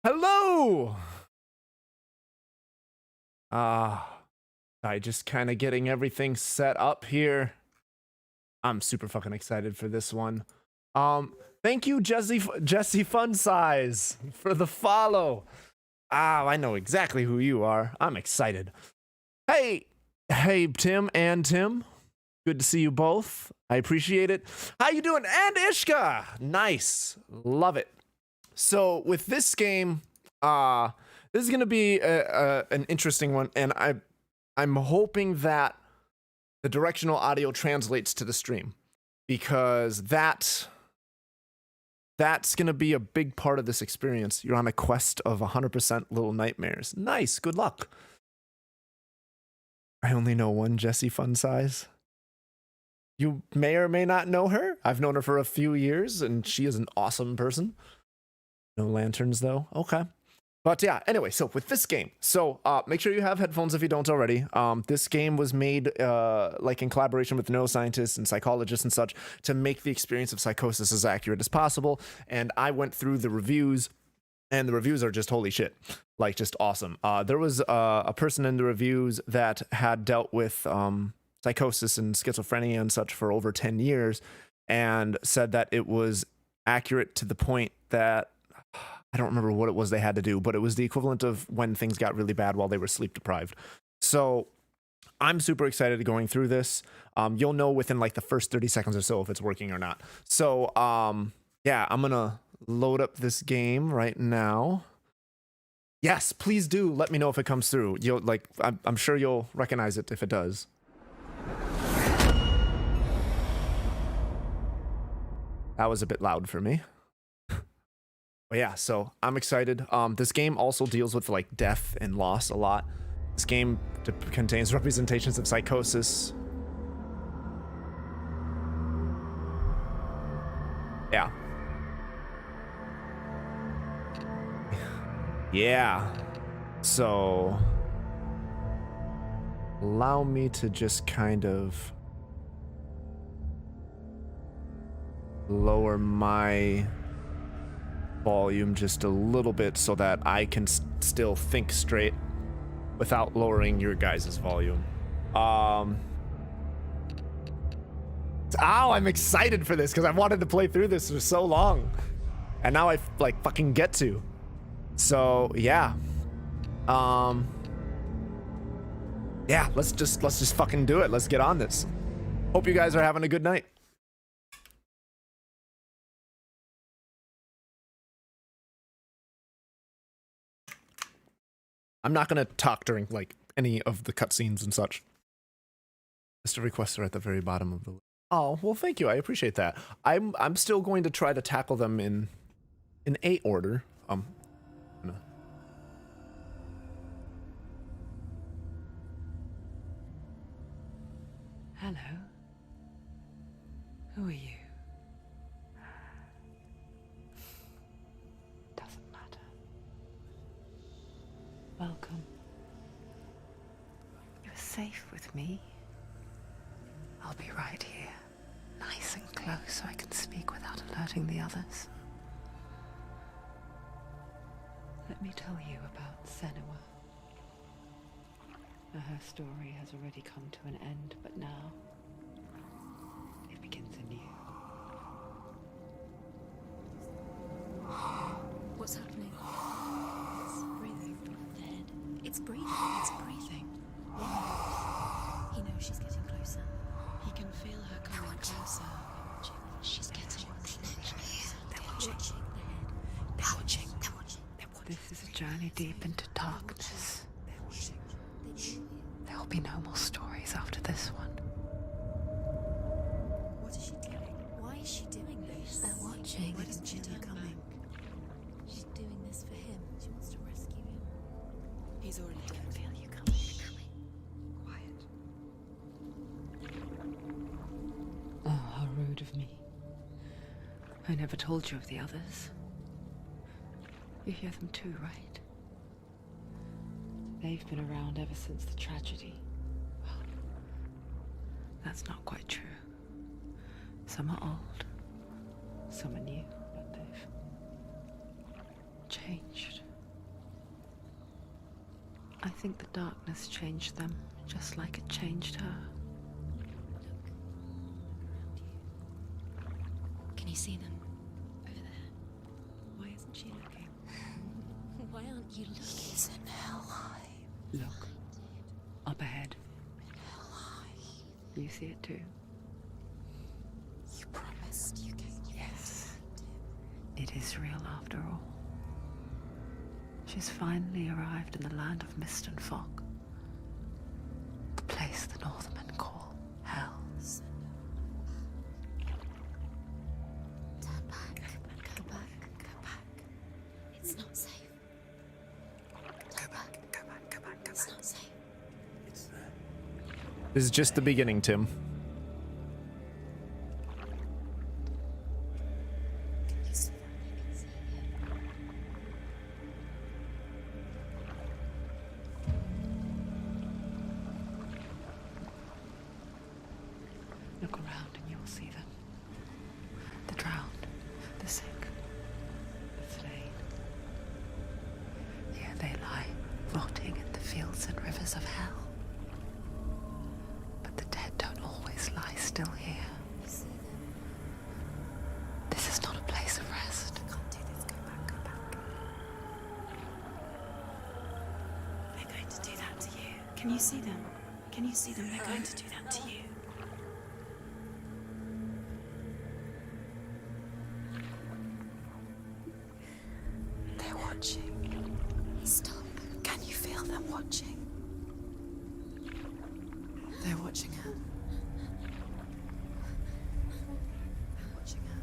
Hello! I just kind of getting everything set up here. I'm super fucking excited for this one. Thank you, Jesse Fun Size, for the follow. I know exactly who you are. I'm excited. Hey, Tim and Tim. Good to see you both. I appreciate it. How you doing? And Ishka! Nice. Love it. So with this game, this is gonna be an interesting one, and I'm hoping that the directional audio translates to the stream, because that's gonna be a big part of this experience. You're on a quest of 100% Little Nightmares. Nice. Good luck. I only know one Jessie Fun Size. You may or may not know her. I've known her for a few years, and she is an awesome person. No lanterns, though. Okay. But yeah, anyway, so with this game, make sure you have headphones if you don't already. This game was made like in collaboration with neuroscientists and psychologists and such to make the experience of psychosis as accurate as possible. And I went through the reviews, and the reviews are just holy shit. Like, just awesome. There was a person in the reviews that had dealt with psychosis and schizophrenia and such for over 10 years, and said that it was accurate to the point that I don't remember what it was they had to do, but it was the equivalent of when things got really bad while they were sleep deprived. So I'm super excited going through this. You'll know within like the first 30 seconds or so if it's working or not. So yeah, I'm gonna load up this game right now. Yes, please do let me know if it comes through. I'm sure you'll recognize it if it does. That was a bit loud for me. But yeah, so I'm excited. This game also deals with like death and loss a lot. This game contains representations of psychosis. Yeah. Yeah. So allow me to just kind of lower my volume just a little bit so that I can still think straight without lowering your guys' volume. Ow, I'm excited for this because I've wanted to play through this for so long. And now I like fucking get to. So yeah. Yeah, let's just fucking do it. Let's get on this. Hope you guys are having a good night. I'm not gonna talk during like any of the cutscenes and such. Just the requests are at the very bottom of the list. Oh, well, thank you. I appreciate that. I'm still going to try to tackle them in A order. No. Hello. Who are you? Doesn't matter. Welcome. You're safe with me. I'll be right here, nice and close so I can speak without alerting the others. Let me tell you about Senua. Her story has already come to an end, but now it begins anew. What's happening? It's breathing. Dead. It's breathing. It's breathing. He knows she's getting closer. He can feel her coming closer. She's getting closer. They're watching. They're watching. They're watching. This is a journey deep into darkness. There will be no more stories after this one. What is she doing? Why is she doing this? They're watching. Why doesn't she turn coming? She's doing this for him. She wants to rescue him. He's already dead. I can feel you coming. Quiet. Oh, how rude of me. I never told you of the others. You hear them too, right? They've been around ever since the tragedy. Well, that's not quite true. Some are old, some are new, but they've changed. I think the darkness changed them, just like it changed her. Can you see them? Over there. Why isn't she looking? Why aren't you looking? He's in hell high. Look, up ahead. You see it too? You promised you gave me. Yes. It is real after all. She's finally arrived in the land of mist and fog. The place the Northmen call Hell. Turn back. Go back. Go back. It's not safe. Go back. Go back. Go back. It's not safe. This is just the beginning, Tim. You see that? I can see it. Look around and you will see them. The drowned, the sick, the slain. Here they lie, rotting in the fields and rivers of hell. But the dead don't always lie still here. You see them? This is not a place of rest. I can't do this. Go back. Go back. They're going to do that to you. Can you see them? Can you see them? They're going to do that to you. They're watching. Stop. Can you feel them watching? They're watching her. They're watching her.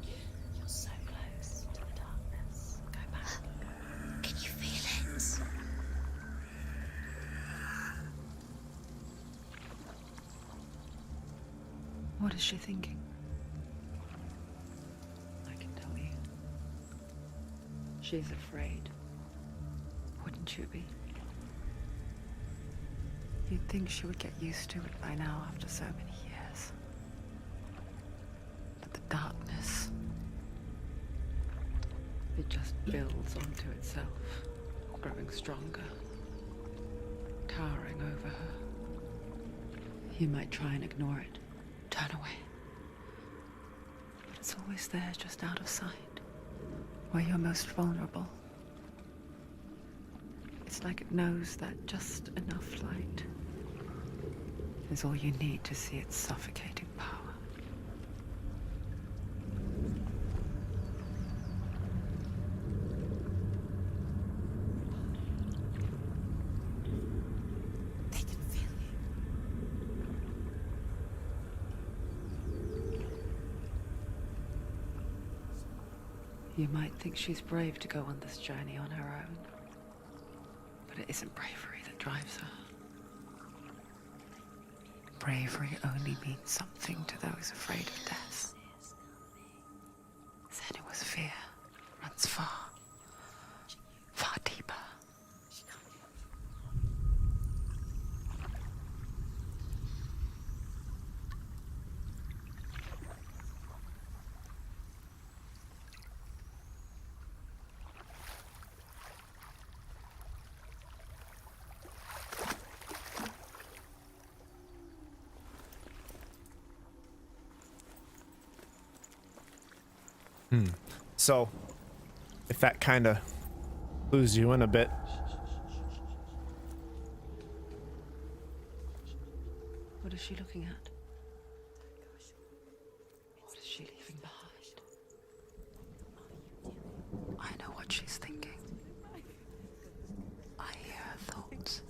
You're so close to the darkness. Go back. Can you feel it? What is she thinking? I can tell you. She's afraid. Wouldn't you be? You'd think she would get used to it by now after so many years. But the darkness, it just builds onto itself, growing stronger, towering over her. You might try and ignore it, turn away. But it's always there, just out of sight, where you're most vulnerable. It's like it knows that just enough light is all you need to see its suffocating power. They can feel You might think she's brave to go on this journey on her own, but it isn't bravery that drives her. Bravery only means something to those afraid of death. Senua's fear runs far, far deeper. So, if that kind of clues you in a bit. What is she looking at? What is she leaving behind? I know what she's thinking. I hear her thoughts.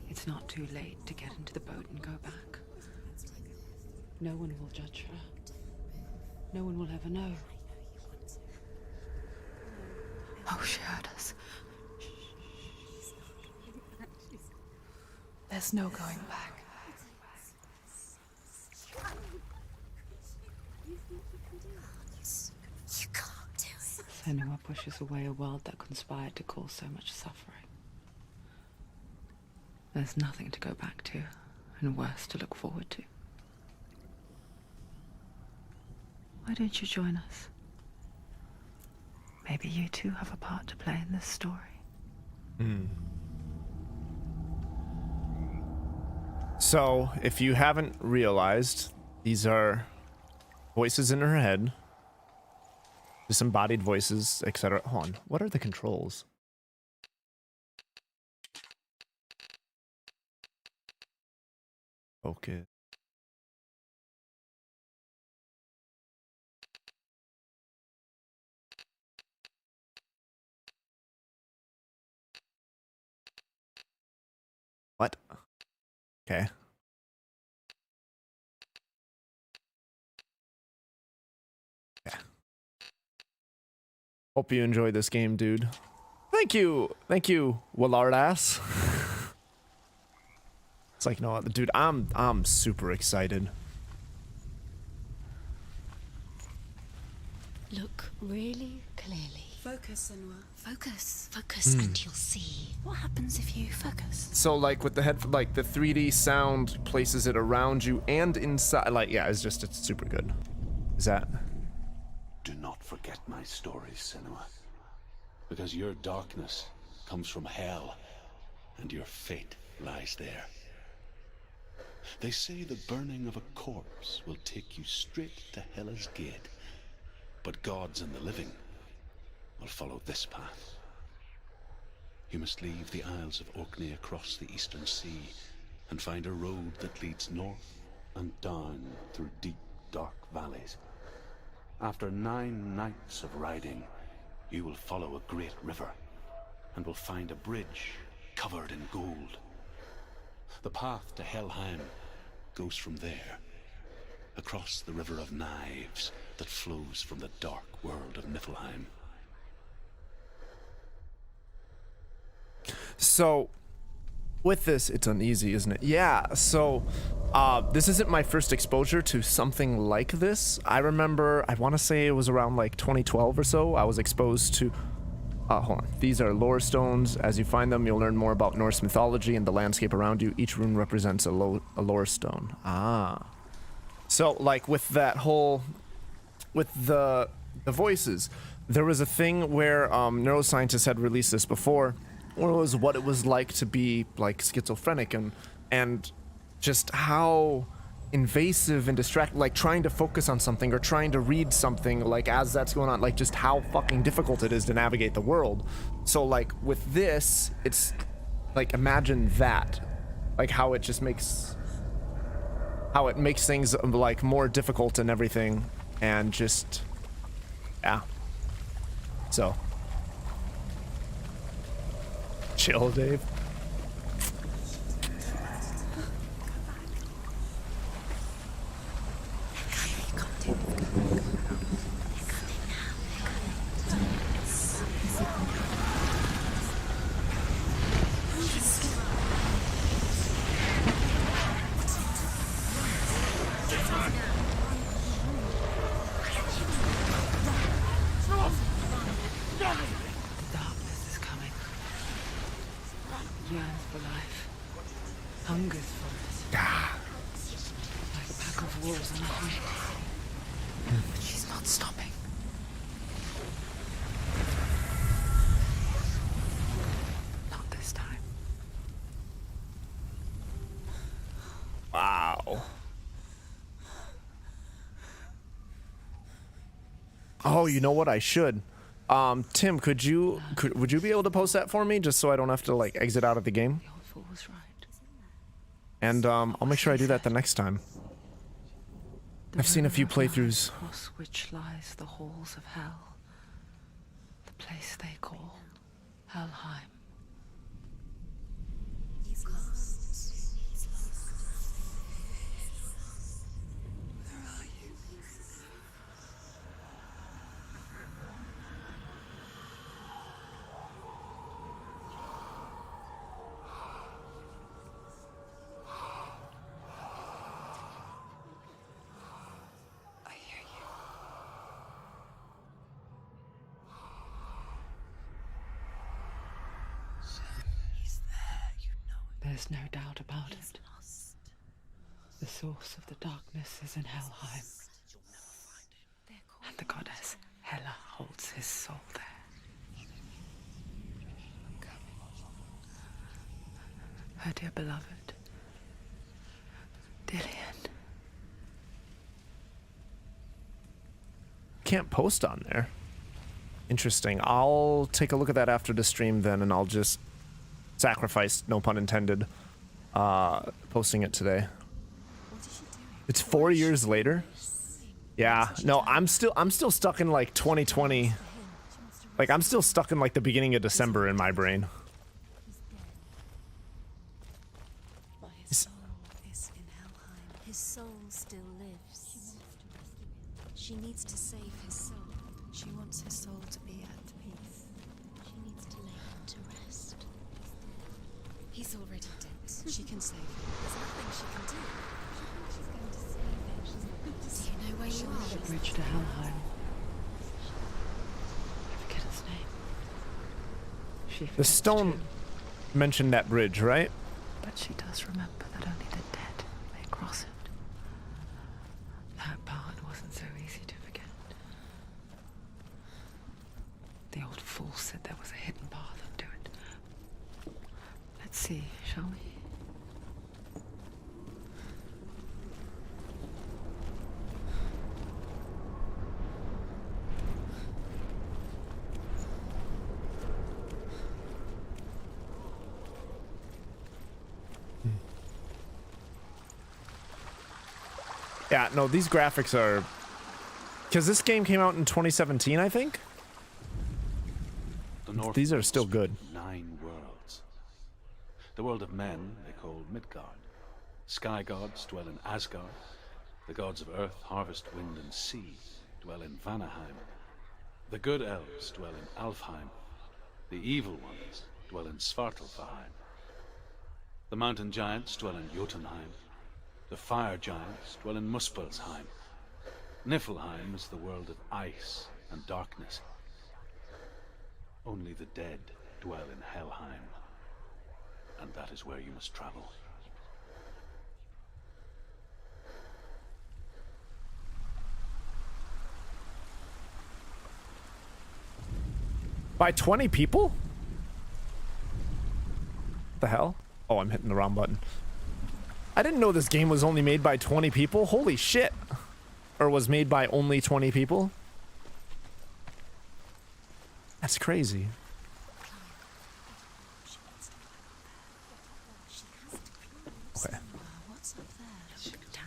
It's not too late to get into the boat and go back. No one will judge her. No one will ever know. Oh, she heard us. There's no going back. You can't do it. Senua pushes away a world that conspired to cause so much suffering. There's nothing to go back to, and worse to look forward to. Why don't you join us? Maybe you too have a part to play in this story. So, if you haven't realized, these are voices in her head, disembodied voices, etc. Hold on, what are the controls? Okay. What? Okay. Yeah. Hope you enjoy this game, dude. Thank you, Willardass. It's like no other dude. I'm super excited. Look really clearly. Focus, Senua. Focus. Focus and you'll see. What happens if you focus? So like with the head, like the 3D sound places it around you and inside. Like yeah, it's super good. Is that? Do not forget my stories, Senua, because your darkness comes from hell, and your fate lies there. They say the burning of a corpse will take you straight to Hela's gate, but gods and the living will follow this path. You must leave the Isles of Orkney across the eastern sea and find a road that leads north and down through deep, dark valleys. After 9 nights of riding, you will follow a great river and will find a bridge covered in gold. The path to Helheim goes from there, across the River of Knives that flows from the dark world of Niflheim. So, with this, it's uneasy, isn't it? Yeah, so, this isn't my first exposure to something like this. I remember, I want to say it was around like 2012 or so, I was exposed to... Hold on. These are lore stones. As you find them, you'll learn more about Norse mythology and the landscape around you. Each rune represents a lore stone. Ah. So, like, with that whole... With the voices, there was a thing where neuroscientists had released this before, where it was what it was like to be, like, schizophrenic and just how invasive and distracting, like trying to focus on something or trying to read something, like as that's going on, like just how fucking difficult it is to navigate the world. So like with this, it's like, imagine that, like how it just makes things like more difficult and everything, and just, yeah. So chill, Dave. Yearns for life, hungers for it, like a pack of wolves on a hunt. But she's not stopping. Not this time. Wow. Oh, you know what? I should. Tim, would you be able to post that for me, just so I don't have to like exit out of the game? The old fool was right. And I'll make sure I do that the next time. I've seen a few playthroughs. Across which lies the halls of hell, the place they call Helheim. He's lost. He's lost. Where are you? I hear you. He's there, you know it. There's no doubt about He's it. lost. The source of the darkness is in Helheim, They're and the goddess Hela holds his soul there. Her dear beloved, Dillian. Can't post on there. Interesting. I'll take a look at that after the stream then, and I'll just sacrifice, no pun intended, posting it today. What is she doing? It's 4 years later. Yeah. No, I'm still stuck in like 2020. Like I'm still stuck in like the beginning of December in my brain. His soul is in Helheim. His soul still lives. She needs to save his soul. She wants his soul to be at peace. She needs to lay him to rest. He's already dead. She can save him. There's nothing she can do. She's going to save him. She's not going to save him. Do you know where you are? The bridge to Helheim. I forget its name. She The forgets stone too, mentioned that bridge, right? but she does remember that only the dead may cross it. That part wasn't so easy to forget. The old fool said there was a hidden path up to it. Let's see, shall we? Yeah, no, these graphics are... Because this game came out in 2017, I think? The North These are still split good. 9 worlds. The world of men they call Midgard. Sky gods dwell in Asgard. The gods of earth, harvest, wind, and sea dwell in Vanaheim. The good elves dwell in Alfheim. The evil ones dwell in Svartalfheim. The mountain giants dwell in Jotunheim. The fire giants dwell in Muspelheim. Niflheim is the world of ice and darkness. Only the dead dwell in Helheim, and that is where you must travel. By 20 people? What the hell? Oh, I'm hitting the wrong button. I didn't know this game was only made by 20 people. Holy shit. Or was made by only 20 people. That's crazy. Okay. What's up there? Down.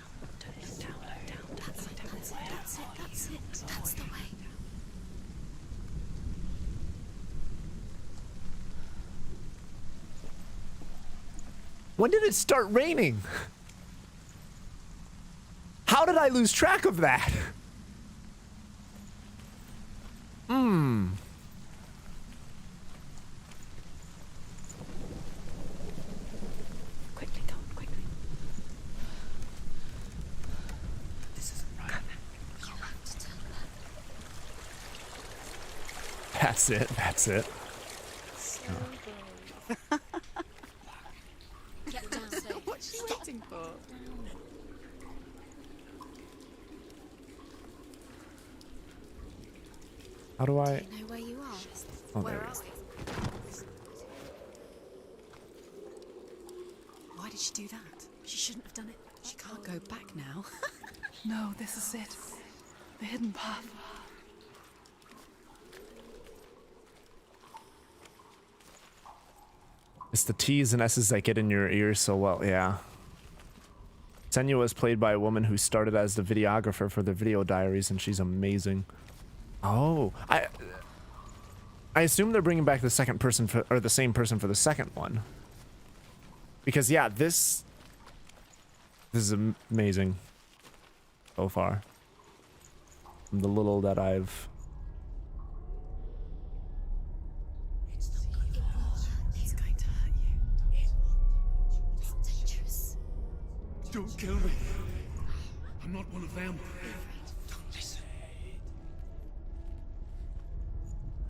That's it. That's the way. When did it start raining? How did I lose track of that? Quickly, Tom, quickly. This isn't right. You have to turn back. That's it. That's it. Get down safe. What's she waiting for? How do I? You know where you are? Oh, Where there are it is. we? Why did she do that? She shouldn't have done it. She can't go back now. No, this is it. The hidden path. It's the T's and S's that get in your ears so well, yeah. Senua is played by a woman who started as the videographer for the video diaries, and she's amazing. Oh, I assume they're bringing back the second person for, or the same person for the second one. Because yeah, this is amazing so far. From the little that I've. It's going to hurt you. It's dangerous. Don't kill me. I'm not one of them. Don't listen.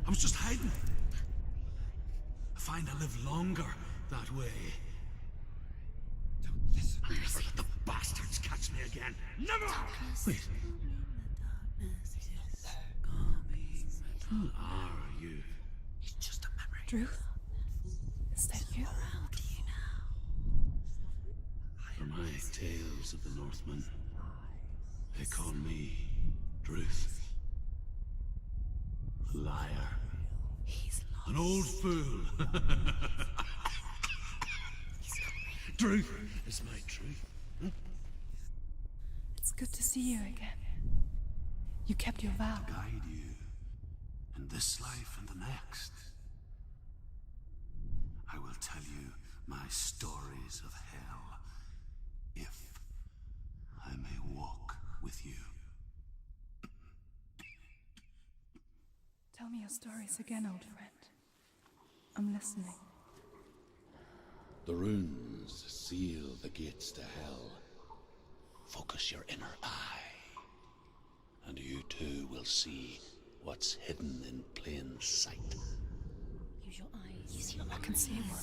I was just hiding. I find I live longer that way. Don't listen. I'll never let the bastards catch me again. Never! Wait. Who are you? It's just a memory. Ruth? Is that you? Around you now. For my tales of the Northmen, they call me Druth. A liar. He's lost. An old fool. Druth is my truth. It's good to see you again. You kept your vow. Guide you in this life and the next. I will tell you my stories of hell, if I may walk with you. Tell me your stories again, old friend. I'm listening. The runes seal the gates to hell. Focus your inner eye, and you too will see what's hidden in plain sight. Use your eyes. Use your I can see one.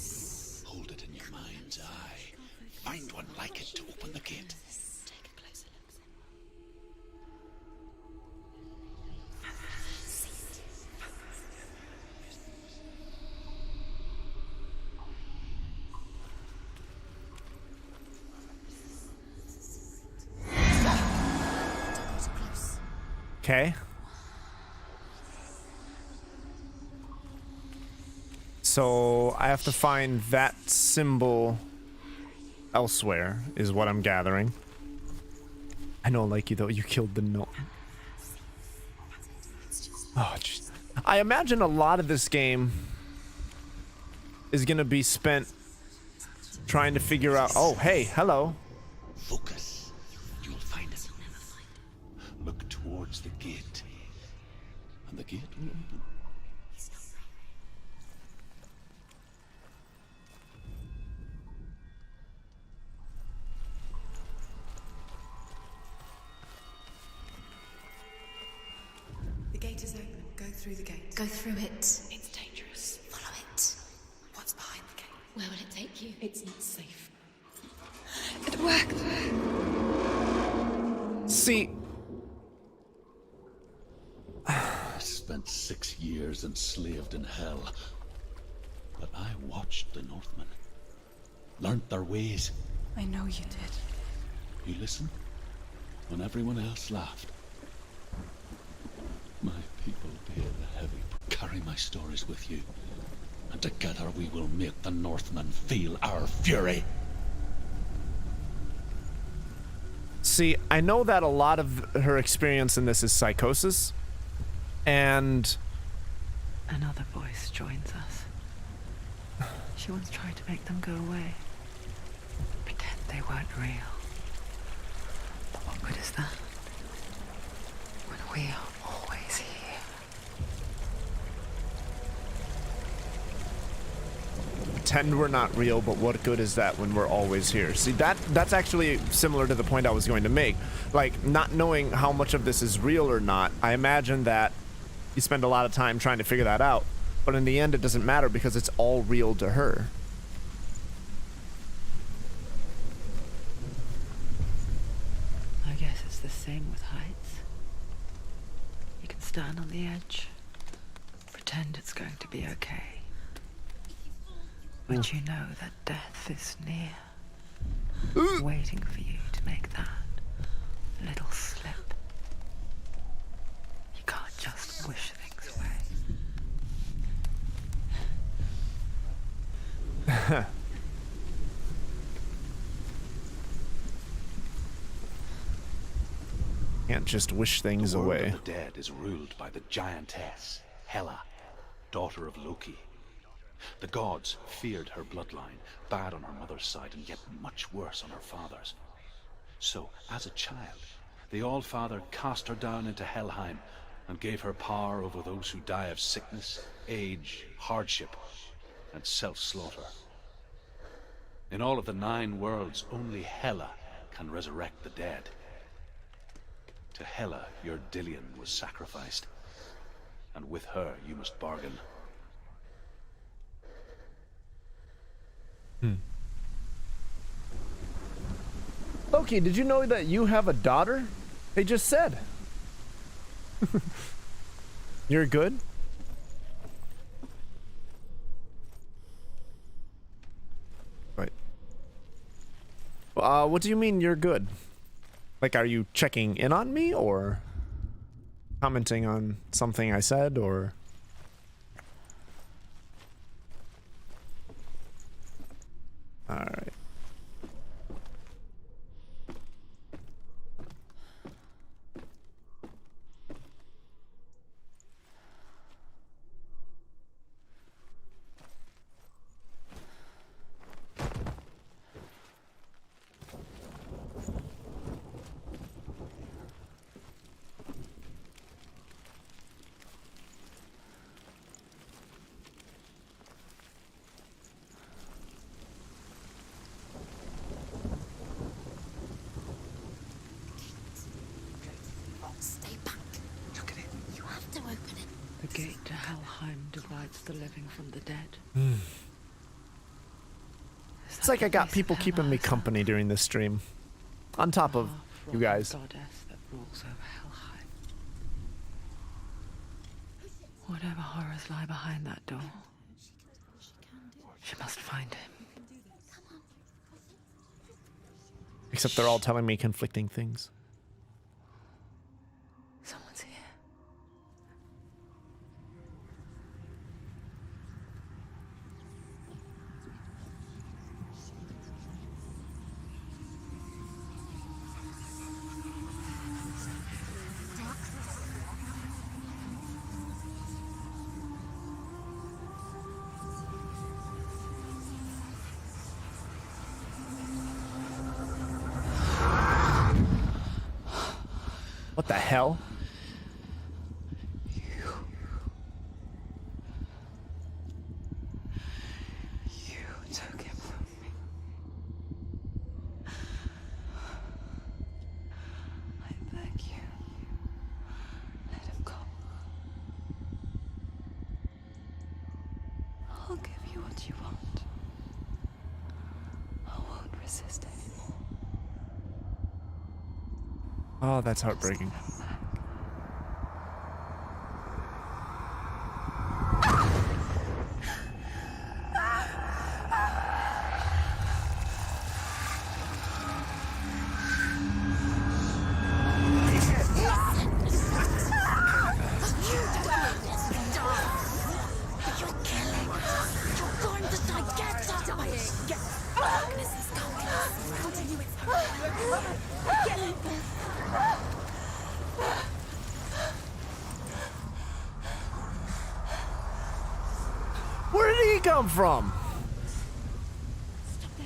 Hold it in your mind's eye. Find one like it to open the gate. Take a closer look. Okay. So I have to find that symbol elsewhere, is what I'm gathering. I don't like you though. You killed the gnome. Oh, jeez. I imagine a lot of this game is gonna be spent trying to figure out. Oh, hey, hello. Focus. You will find it. Look towards the gate, and the gate will open. The gate is open. Go through the gate. Go through it. It's dangerous. Thank you. It's not safe. It worked. See, I spent 6 years enslaved in hell. But I watched the Northmen. Learned their ways. I know you did. You listened when everyone else laughed. My people pay the heavy. Carry my stories with you. And together we will make the Northmen feel our fury. see, I know that a lot of her experience in this is psychosis, and Another voice joins us. She once tried to make them go away. Pretend they weren't real. But what good is that? When we are always here. pretend we're not real, but what good is that when we're always here? See, that's actually similar to the point I was going to make. Like, not knowing how much of this is real or not, I imagine that you spend a lot of time trying to figure that out, but in the end it doesn't matter because it's all real to her. I guess it's the same with heights. You can stand on the edge, pretend it's going to be okay. But you know that death is near, waiting for you to make that little slip. You can't just wish things away. Can't just wish things The world away. of the dead is ruled by the giantess, Hela, daughter of Loki. The gods feared her bloodline, bad on her mother's side and yet much worse on her father's. So, as a child, the All-Father cast her down into Helheim and gave her power over those who die of sickness, age, hardship, and self-slaughter. In all of the 9 worlds, only Hela can resurrect the dead. To Hela, your Dillion was sacrificed, and with her you must bargain. Loki, did you know that you have a daughter? They just said. You're good? Right. What do you mean you're good? Like, are you checking in on me or commenting on something I said or? All right. Stay back. Look at it. You have to open it. The gate to Helheim divides the living from the dead. It's like I got people keeping me company during this stream. On top of you guys. Goddess that rules over Helheim. Whatever horrors lie behind that door, she must find him. Except they're all telling me conflicting things. Someone's here. What the hell? You took him from me. I beg you. Let him go. I'll give you what you want. resist anymore. Oh, that's heartbreaking. Where did he come from?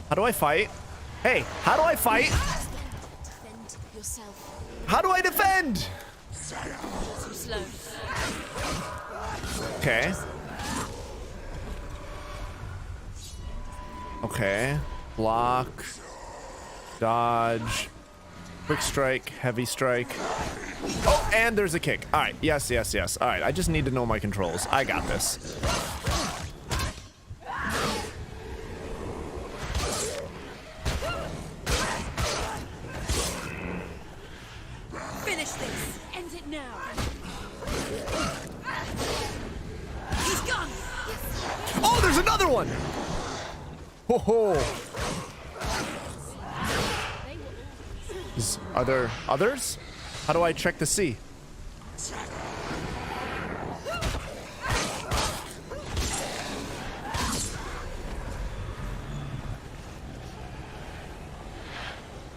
How do I fight? Hey, how do I fight? Defend yourself. How do I defend? Too slow. Okay. Okay. Block. Dodge. Quick strike. Heavy strike. Oh, and there's a kick. All right. Yes, yes, yes. All right. I just need to know my controls. I got this. Finish this. End it now. He's gone. Oh, there's another one. Ho ho. Are there others? How do I check to see?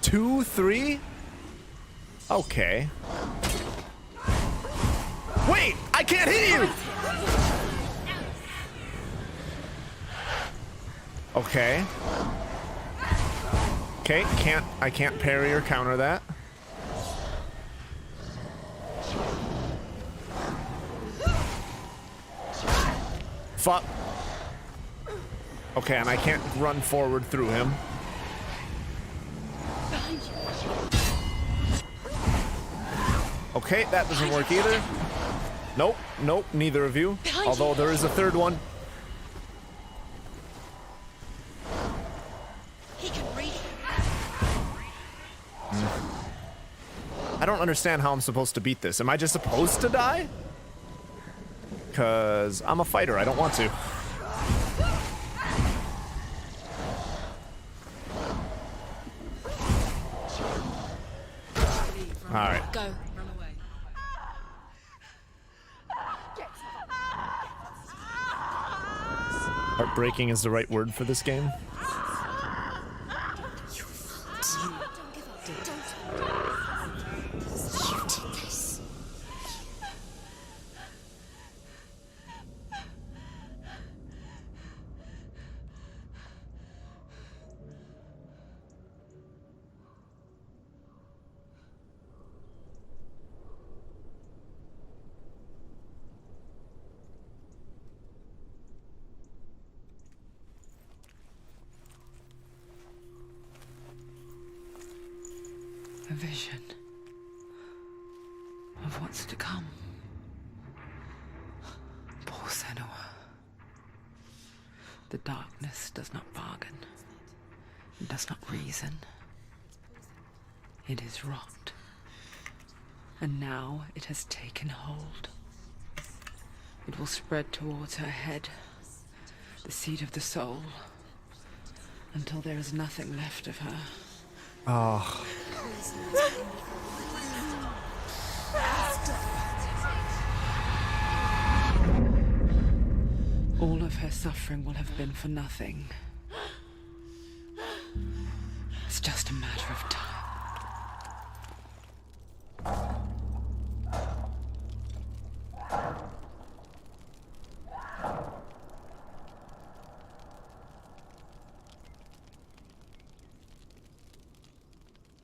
Two, three? Okay. Wait, I can't hit you! Okay. Okay, I can't parry or counter that. Fuck. Okay, and I can't run forward through him. Okay, that doesn't work either. Nope, nope, neither of you. Although there is a third one. He can read. I don't understand how I'm supposed to beat this. Am I just supposed to die? Because I'm a fighter. I don't want to. All right. Go. Run away. Heartbreaking is the right word for this game. A vision of what's to come. Poor Senua. The darkness does not bargain. It does not reason. It is rot. And now it has taken hold. It will spread towards her head, the seat of the soul, until there is nothing left of her. Oh. All of her suffering will have been for nothing. It's just a matter of time.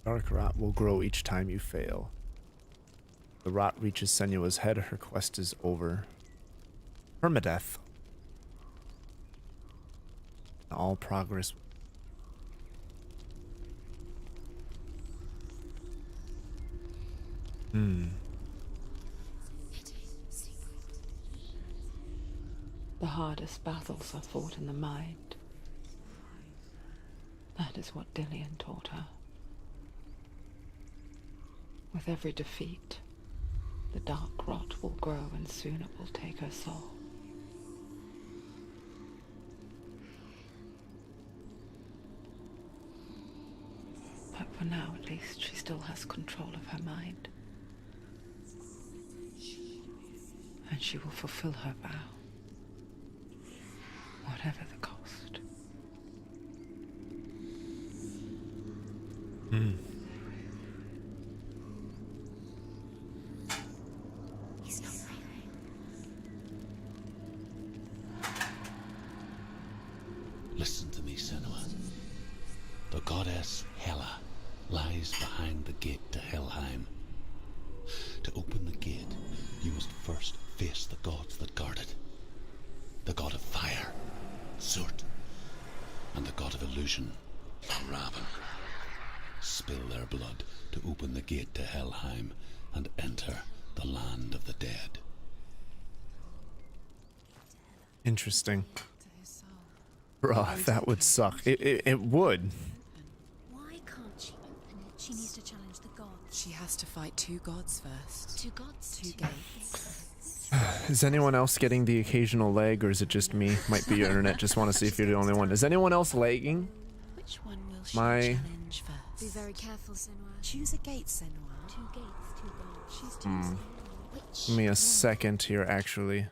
Dark rot will grow each time you fail. The rot reaches Senua's head, her quest is over. Permadeath. All progress. The hardest battles are fought in the mind. The That is what Dillian taught her. With every defeat, the dark rot will grow and soon it will take her soul. But for now, at least, she still has control of her mind. And she will fulfill her vow, whatever the cost. He's not breathing. Listen to me, Senua. The goddess Hela lies behind the gate to Helheim. To open the gate, you must first face the gods that guard it. The god of fire, Surt, and the god of illusion, Raven. Spill their blood to open the gate to Helheim and enter the land of the dead. Interesting. To his soul. Bruh, that would suck. It would. Why can't she open it? She needs to challenge the gods. She has to fight two gods first. Two gods? Two gates. Is anyone else getting the occasional lag, or is it just me? Might be your internet. Just want to see if you're the only one. Is anyone else lagging? Which one will she My- challenge Be first? very careful, Senua. Choose a gate, Senua. Two gates, two gods. She's choosing. Which Give me a one? second here, actually.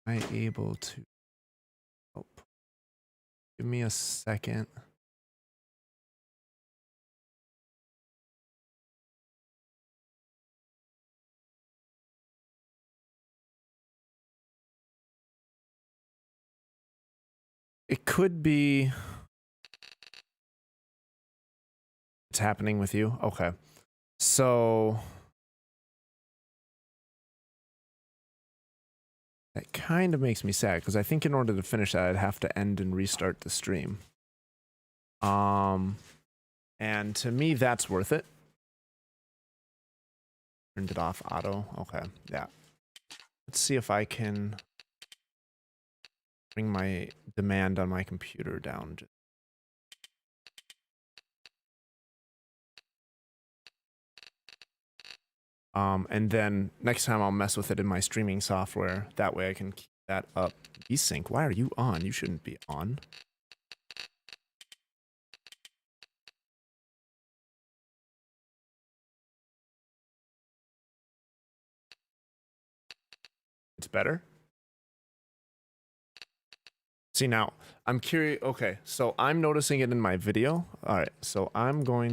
Am I able to help? Give me a second. It could be it's happening with you. Okay. So that kind of makes me sad because I think in order to finish that, I'd have to end and restart the stream. And to me, that's worth it. Turned it off auto. Okay. Yeah. Let's see if I can bring my demand on my computer down. And then next time I'll mess with it in my streaming software. That way I can keep that up. Desync, why are you on? You shouldn't be on. It's better. See now, I'm curious. Okay, so I'm noticing it in my video. All right, so I'm going